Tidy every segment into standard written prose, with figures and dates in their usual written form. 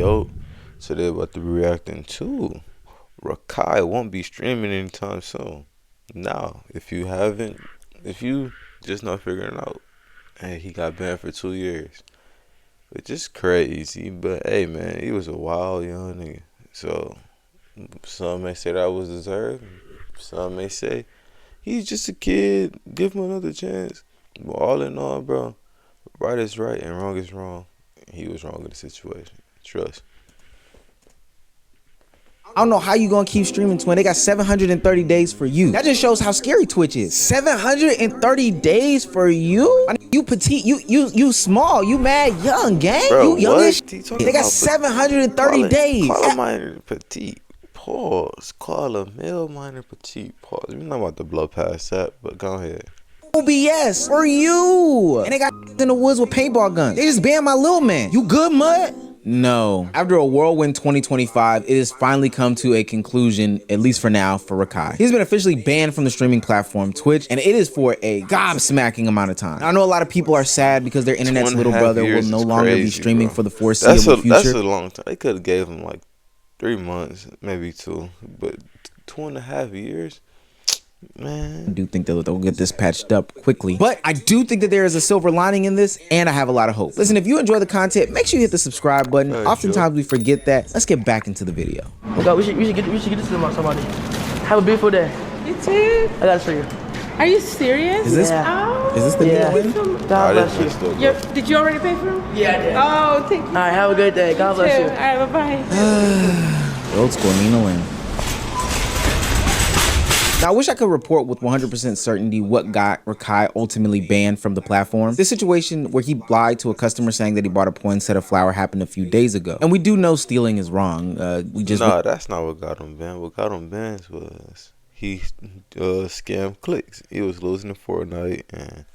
Yo, so they're about to be reacting to Rakai won't be streaming anytime soon. Now, if you just not figuring out, hey, he got banned for 2 years, which is crazy. But hey, man, he was a wild young nigga. So some may say that was deserved. Some may say he's just a kid. Give him another chance. But all in all, bro, right is right and wrong is wrong. He was wrong in the situation. Trust. I don't know how you gonna keep streaming, twin. They got 730 days for you. That just shows how scary Twitch is. 730 days for you? I mean, you petite, you small, you mad young, gang. Bro, you young what? as They got 730 days. Call a minor petite. Pause. Call a male minor petite. Pause. We're not about to blow past that, but go ahead. OBS for you. And they got in the woods with paintball guns. They just banned my little man. You good, Mud? No. After a whirlwind 2025, it has finally come to a conclusion, at least for now, for Rakai. He's been officially banned from the streaming platform Twitch, and it is for a gobsmacking amount of time. I know a lot of people are sad because their internet's little brother will no longer be streaming for the foreseeable future. That's a long time. They could have gave him like 3 months, maybe 2, but 2.5 years? Man. I do think that they'll get this patched up quickly, but I do think that there is a silver lining in this, and I have a lot of hope. Listen, if you enjoy the content, make sure you hit the subscribe button. Oftentimes we forget that. Let's get back into the video. Oh God, we should get this to somebody. Have a beautiful day. You too. I gotta show you. Are you serious? Is this? Oh. Is this the new one? God bless you. Did you already pay for him? Yeah, I did. Oh, thank you. All right, have a good day. God bless you. All right, bye-bye. Old school Nina Lynn. Now, I wish I could report with 100% certainty what got Rakai ultimately banned from the platform. This situation where he lied to a customer saying that he bought a poinsettia flower happened a few days ago. And we do know stealing is wrong. Nah, that's not what got him banned. What got him banned was he scammed clicks. He was losing in Fortnite and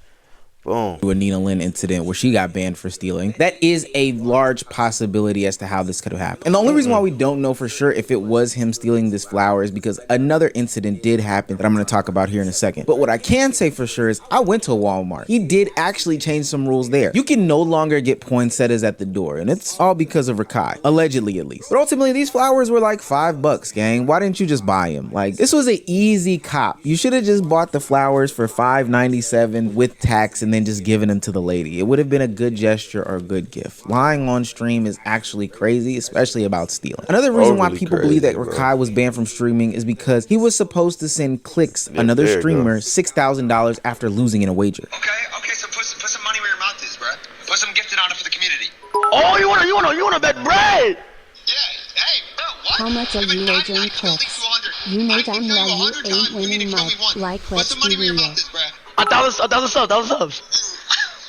boom. A Nina Lynn incident where she got banned for stealing. That is a large possibility as to how this could have happened. And the only reason why we don't know for sure if it was him stealing this flower is because another incident did happen that I'm going to talk about here in a second. But what I can say for sure is I went to Walmart. He did actually change some rules there. You can no longer get poinsettias at the door, and it's all because of Rakai, allegedly at least. But ultimately, these flowers were like $5, gang. Why didn't you just buy them? Like, this was an easy cop. You should have just bought the flowers for $5.97 with tax and then just giving them to the lady. It would have been a good gesture or a good gift. Lying on stream is actually crazy, especially about stealing. Another reason why people believe that Rakai was banned from streaming is because he was supposed to send Clicks, another streamer, $6,000 after losing in a wager. Okay, so put some money where your mouth is, bruh. Put some gifted on it for the community. Oh, you wanna bet bread? Yeah, hey, bro, what? How much are you wagering, Clicks? You know damn well you ain't winning much. Like, let's be real. $1,000 subs.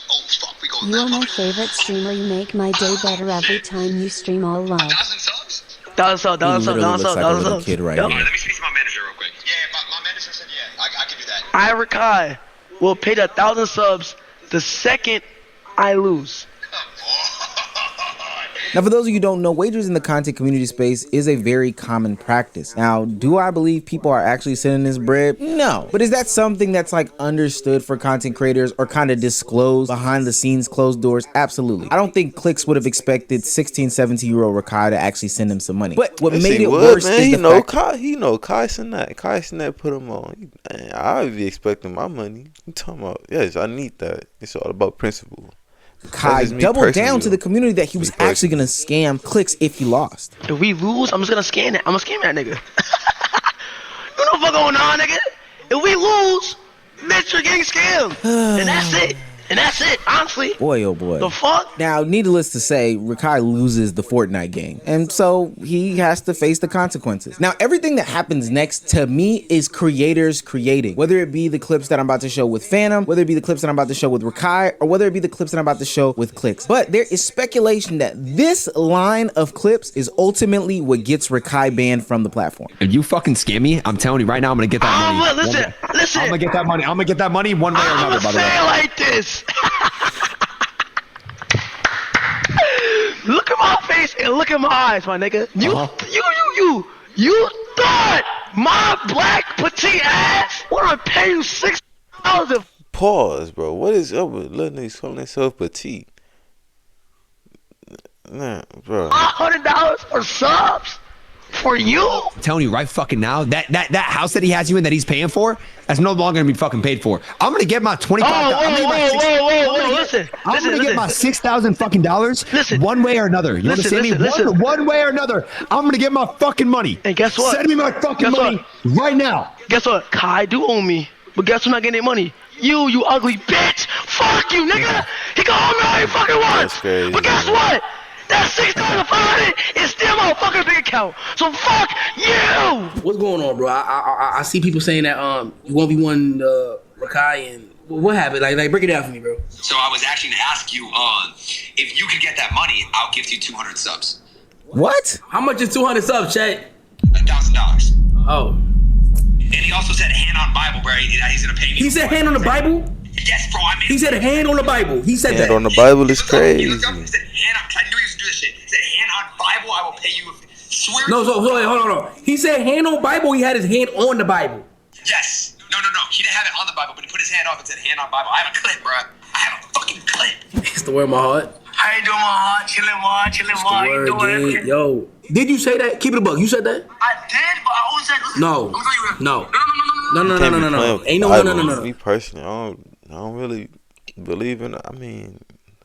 Oh, fuck, we going You are my favorite streamer. You make my day better every time you stream all love. 1,000 subs? $1,000 subs. Kid right Alright, here. let me speak to my manager real quick. Yeah, my manager said yeah, I can do that. I, Rakai, will pay the 1,000 subs the second I lose. Now, for those of you who don't know, wagers in the content community space is a very common practice. Now, do I believe people are actually sending this bread? No. But is that something that's like understood for content creators or kind of disclosed behind the scenes, closed doors? Absolutely. I don't think Clicks would have expected 16, 17-year-old Rakai to actually send him some money. But what made it worse is the fact Kai Sinat put him on. I would be expecting my money. You talking about? Yes, I need that. It's all about principle. Kai doubled down to the community that he was actually gonna scam Clicks if he lost. If we lose, I'm just gonna scam that. I'm gonna scam that nigga. You know what's going on, nigga? If we lose, bitch, you're getting scammed. And that's it. And that's it, honestly. Boy, oh boy. The fuck? Now, needless to say, Rakai loses the Fortnite game. And so he has to face the consequences. Now, everything that happens next to me is creators creating. Whether it be the clips that I'm about to show with Phantom, whether it be the clips that I'm about to show with Rakai, or whether it be the clips that I'm about to show with Clicks. But there is speculation that this line of clips is ultimately what gets Rakai banned from the platform. If you fucking scam me, I'm telling you right now, I'm gonna get that money. Listen. I'm gonna get that money. I'm gonna get that money one way or another, by the way. I'm gonna say it like this. Look at my face and look at my eyes, my nigga. You thought my black petite ass would pay you $6? Pause, bro. What is up with letting these call themselves petite? Nah, bro. $100 for subs for you? I'm telling you right fucking now, that house that he has you in that he's paying for, that's no longer gonna be fucking paid for. I'm gonna get my 25. Whoa, listen. I'm gonna get my $6,000 fucking dollars. Listen. One way or another. You understand me? One way or another. I'm gonna get my fucking money. And guess what? Send me my fucking money right now. Guess what? Kai do owe me, but guess who's not getting their money? You ugly bitch! Fuck you, nigga! He can owe me all he fucking wants! Crazy, but guess what? That $6,500 is still my fucking bank account. So fuck you! What's going on, bro? I see people saying that you 1v1 Rakai and what happened? Like break it down for me, bro. So I was actually gonna ask you, if you could get that money, I'll give you 200 subs. What? How much is 200 subs, chat? $1,000. Oh. And he also said hand on Bible, where he's gonna pay me. He said hand on the Bible? Yes, bro. I mean, he said hand on the Bible. He said Hand that. on the Bible is crazy. He said hand on. I knew he was gonna do this shit. He said hand on Bible, I will pay you. Swear. No, so wait, hold on. He said hand on Bible. He had his hand on the Bible. Yes. No. He didn't have it on the Bible, but he put his hand off and said hand on Bible. I have a clip, bro. I have a fucking clip. It's the word of my heart. How you doing, my heart? Chillin', How you doing? Dude. Yo, did you say that? Keep it a buck. You said that? I did, but I always said, listen. No. I'm gonna tell you No. No. Ain't no. Me personally, I don't really believe in it. I mean,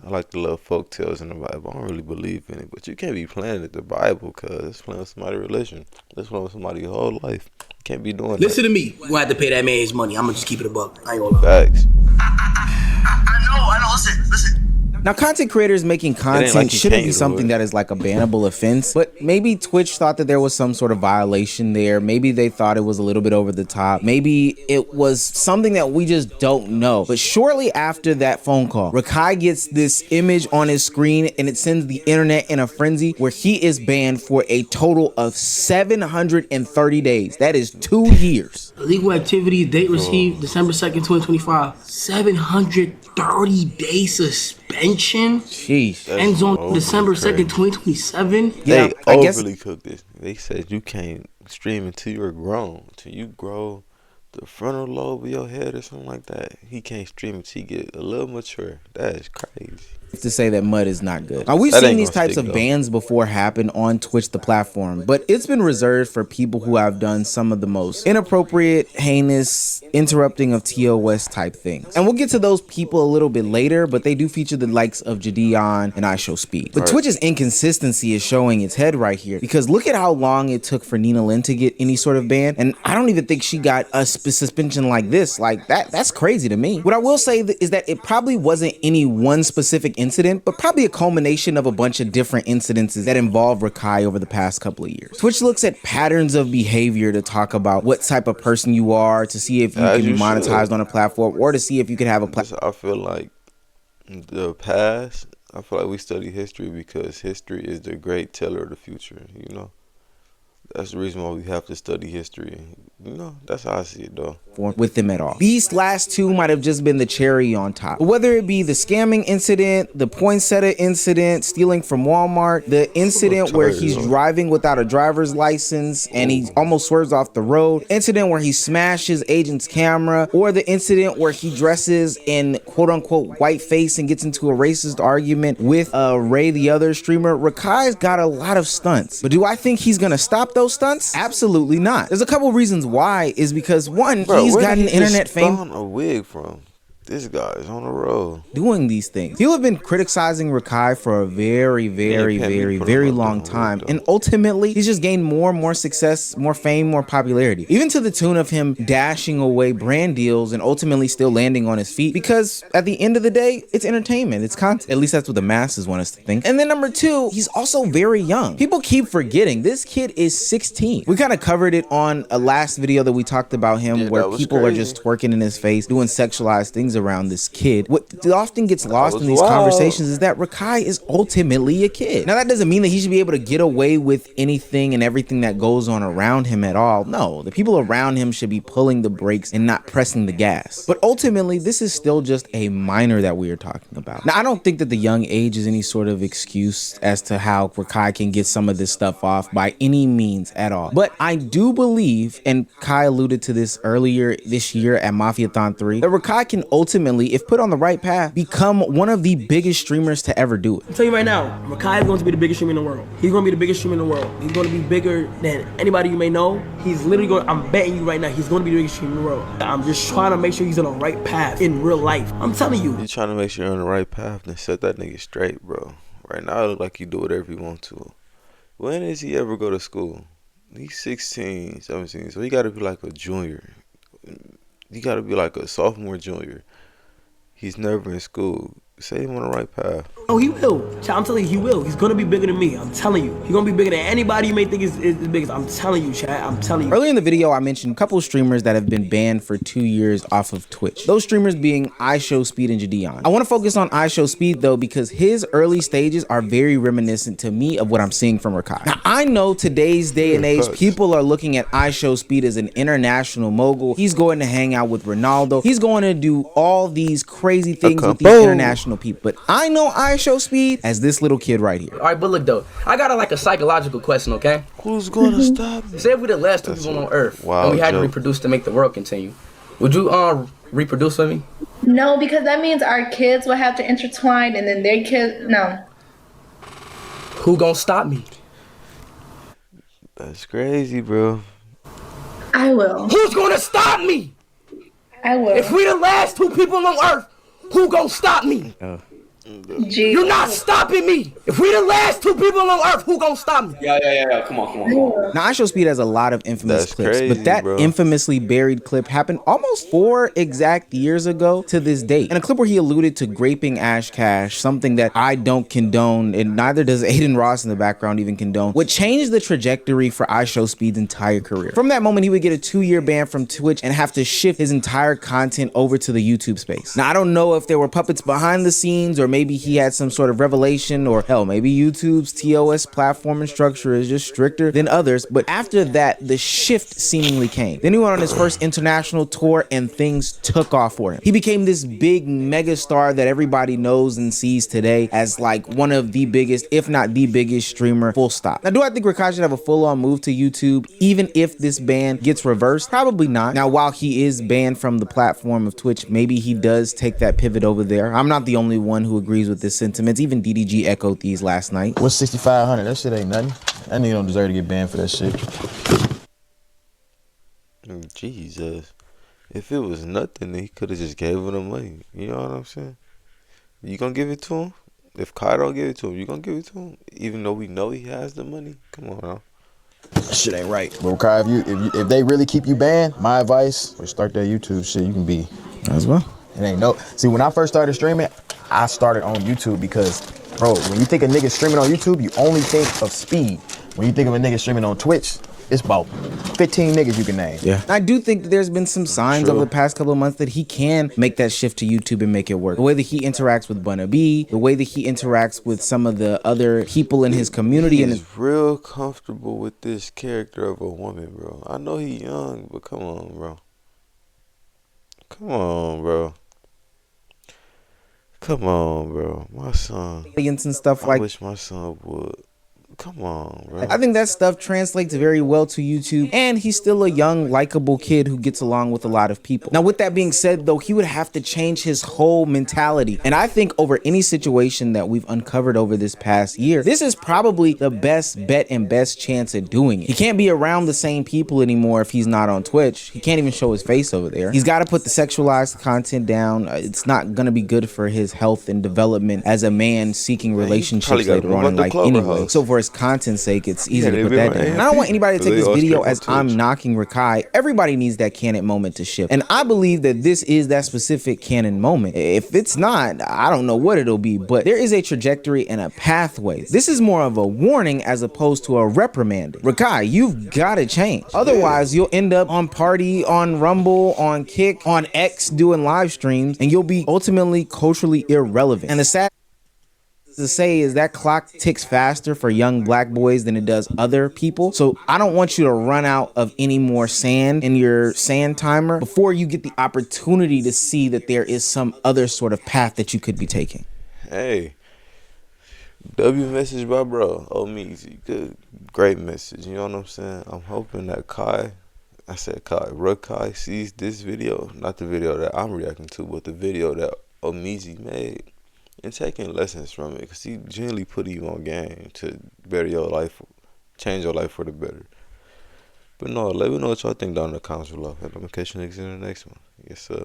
I like the little folk tales in the Bible. I don't really believe in it, but you can't be playing at the Bible because it's playing with somebody's religion. It's playing with somebody's whole life. You can't be doing Listen that. to me. We're gonna have to pay that man his money. I'm gonna just keep it a buck. I ain't gonna lie. Facts. I know. Listen. Now, content creators making content like you shouldn't can't be do something it. that is like a bannable offense, but maybe Twitch thought that there was some sort of violation there. Maybe they thought it was a little bit over the top. Maybe it was something that we just don't know. But shortly after that phone call, Rakai gets this image on his screen and it sends the internet in a frenzy where he is banned for a total of 730 days. That is 2 years. Illegal activity, date received December 2nd, 2025. 730 day suspension. Sheesh. Ends on December 2nd, 2027. Yeah, They I guess overly cooked this. They said you can't stream until you're grown, until you grow the frontal lobe of your head or something like that. He can't stream until he get a little mature. That is crazy. to say that mud is not good. Now, we've That seen ain't these gonna types stick, of though. bans before happen on Twitch, the platform, but it's been reserved for people who have done some of the most inappropriate, heinous, interrupting of TOS type things. And we'll get to those people a little bit later, but they do feature the likes of Jadion and I Show Speed. But Right. Twitch's inconsistency is showing its head right here, because look at how long it took for Nina Lynn to get any sort of ban, and I don't even think she got a suspension like this. Like that's crazy to me. What I will say is that it probably wasn't any one specific incident, but probably a culmination of a bunch of different incidences that involve Rakai over the past couple of years. Twitch looks at patterns of behavior to talk about what type of person you are, to see if you As can be you monetized should. on a platform, or to see if you could have a platform. I feel like the past, I feel like we study history because history is the great teller of the future, you know? That's the reason why we have to study history. You know, that's how I see it, though. With them at all. These last two might have just been the cherry on top. But whether it be the scamming incident, the poinsettia incident, stealing from Walmart, the incident where he's driving without a driver's license and he almost swerves off the road, incident where he smashes agent's camera, or the incident where he dresses in quote unquote white face and gets into a racist argument with Ray, the other streamer, Rakai's got a lot of stunts. But do I think he's gonna stop those stunts? Absolutely not. There's a couple reasons why. Is because one, Bro, he's where gotten did he internet just fame spawn a wig from? This guy's on the road. doing these things. People have been criticizing Rakai for a very long time, and ultimately he's just gained more and more success, more fame, more popularity, even to the tune of him dashing away brand deals and ultimately still landing on his feet, because at the end of the day, it's entertainment, it's content. At least that's what the masses want us to think. And then number two, he's also very young. People keep forgetting this kid is 16. We kind of covered it on a last video that we talked about him, Yeah, where that was people are crazy. just twerking in his face, doing sexualized things around this kid. What often gets lost was in these wild. conversations is that Rakai is ultimately a kid. Now, that doesn't mean that he should be able to get away with anything and everything that goes on around him at all. No, the people around him should be pulling the brakes and not pressing the gas. But ultimately, this is still just a minor that we are talking about. Now, I don't think that the young age is any sort of excuse as to how Rakai can get some of this stuff off by any means at all. But I do believe, and Kai alluded to this earlier this year at Mafiathon 3, that Rakai can ultimately, if put on the right path, become one of the biggest streamers to ever do it. I'm telling you right now, Rakai is going to be the biggest streamer in the world. He's going to be the biggest streamer in the world. He's going to be bigger than anybody you may know. He's literally going, I'm betting you right now, he's going to be the biggest streamer in the world. I'm just trying to make sure he's on the right path in real life. I'm telling you. You're trying to make sure you're on the right path and set that nigga straight, bro. Right now, it look like he do whatever he want to. When does he ever go to school? He's 16, 17, so he got to be like a junior. He got to be like a sophomore, junior. He's never in school. Say him on the right path. Oh, he will. I'm telling you, he will. He's gonna be bigger than me. I'm telling you. He's gonna be bigger than anybody you may think is the biggest. I'm telling you, Chad. I'm telling you. Earlier in the video, I mentioned a couple of streamers that have been banned for 2 years off of Twitch. Those streamers being iShowSpeed and Jadion. I want to focus on iShowSpeed though, because his early stages are very reminiscent to me of what I'm seeing from Rakai. Now, I know today's day and age, people are looking at iShowSpeed as an international mogul. He's going to hang out with Ronaldo. He's going to do all these crazy things with these international people. But I know iShowSpeed as this little kid right here. All right, but look though, I got a psychological question, okay? Who's gonna stop me? Say if we the last two people on Earth and we had to reproduce to make the world continue, would you reproduce with me? No, because that means our kids will have to intertwine, and then their kids. No. Who gonna stop me? That's crazy, bro. I will. Who's gonna stop me? I will. If we the last two people on Earth, who gonna stop me? You're not stopping me. If we the last two people on Earth, who gonna stop me? Yeah. Come on. Now, iShowSpeed has a lot of infamous That's clips, crazy, but that bro. infamously buried clip happened almost 4 exact years ago to this date. In a clip where he alluded to graping Ash Cash, something that I don't condone, and neither does Aiden Ross in the background even condone, would change the trajectory for iShowSpeed's entire career. From that moment, he would get a 2-year ban from Twitch and have to shift his entire content over to the YouTube space. Now, I don't know if there were puppets behind the scenes, or maybe he had some sort of revelation, or hell, maybe YouTube's TOS platform and structure is just stricter than others. But after that, the shift seemingly came. Then he went on his first international tour and things took off for him. He became this big mega star that everybody knows and sees today as like one of the biggest, if not the biggest streamer, full stop. Now, do I think Rakai should have a full-on move to YouTube even if this ban gets reversed? Probably not. Now, while he is banned from the platform of Twitch, maybe he does take that pivot over there. I'm not the only one who agrees with this sentiments. Even DDG echoed these last night. What's 6,500? That shit ain't nothing. That nigga don't deserve to get banned for that shit. Jesus. If it was nothing, he could have just gave him the money. You know what I'm saying? You gonna give it to him? If Kai don't give it to him, you gonna give it to him? Even though we know he has the money? Come on now. That shit ain't right. But Kai, if they really keep you banned, my advice is start that YouTube shit. You can be as well. It ain't no. See, when I first started streaming, I started on YouTube because, bro, when you think a nigga streaming on YouTube, you only think of speed. When you think of a nigga streaming on Twitch, it's about 15 niggas you can name. Yeah. I do think that there's been some signs over the past couple of months that he can make that shift to YouTube and make it work. The way that he interacts with Bunna B, the way that he interacts with some of the other people in his community. He's real comfortable with this character of a woman, bro. I know he young, but come on, bro. Come on, bro. Come on, bro. My son. And stuff like I wish my son would. Come on, bro. I think that stuff translates very well to YouTube, and he's still a young, likable kid who gets along with a lot of people. Now, with that being said, though, he would have to change his whole mentality. And I think over any situation that we've uncovered over this past year, this is probably the best bet and best chance at doing it. He can't be around the same people anymore if he's not on Twitch. He can't even show his face over there. He's got to put the sexualized content down. It's not going to be good for his health and development as a man seeking relationships later on in life anyway. So for his content's sake, it's easy to put that down. And I don't want anybody to take this video as I'm knocking Rakai. Everybody needs that canon moment to shift. And I believe that this is that specific canon moment. If it's not, I don't know what it'll be, but there is a trajectory and a pathway. This is more of a warning as opposed to a reprimand. Rakai, you've got to change. Otherwise, you'll end up on Party, on Rumble, on Kick, on X doing live streams, and you'll be ultimately culturally irrelevant. And the sad to say is that clock ticks faster for young black boys than it does other people. So I don't want you to run out of any more sand in your sand timer before you get the opportunity to see that there is some other sort of path that you could be taking. Hey, W message by bro. Oh, me, good, great message. You know what I'm saying? I'm hoping that Kai I said, Kai, Rakai sees this video, not the video that I'm reacting to, but the video that Omizi made, and taking lessons from it, because he genuinely putting you on game to better your life, change your life for the better. But no, let me know what y'all think down in the comments below. And I'm gonna catch you niggas in the next one. Yes, sir.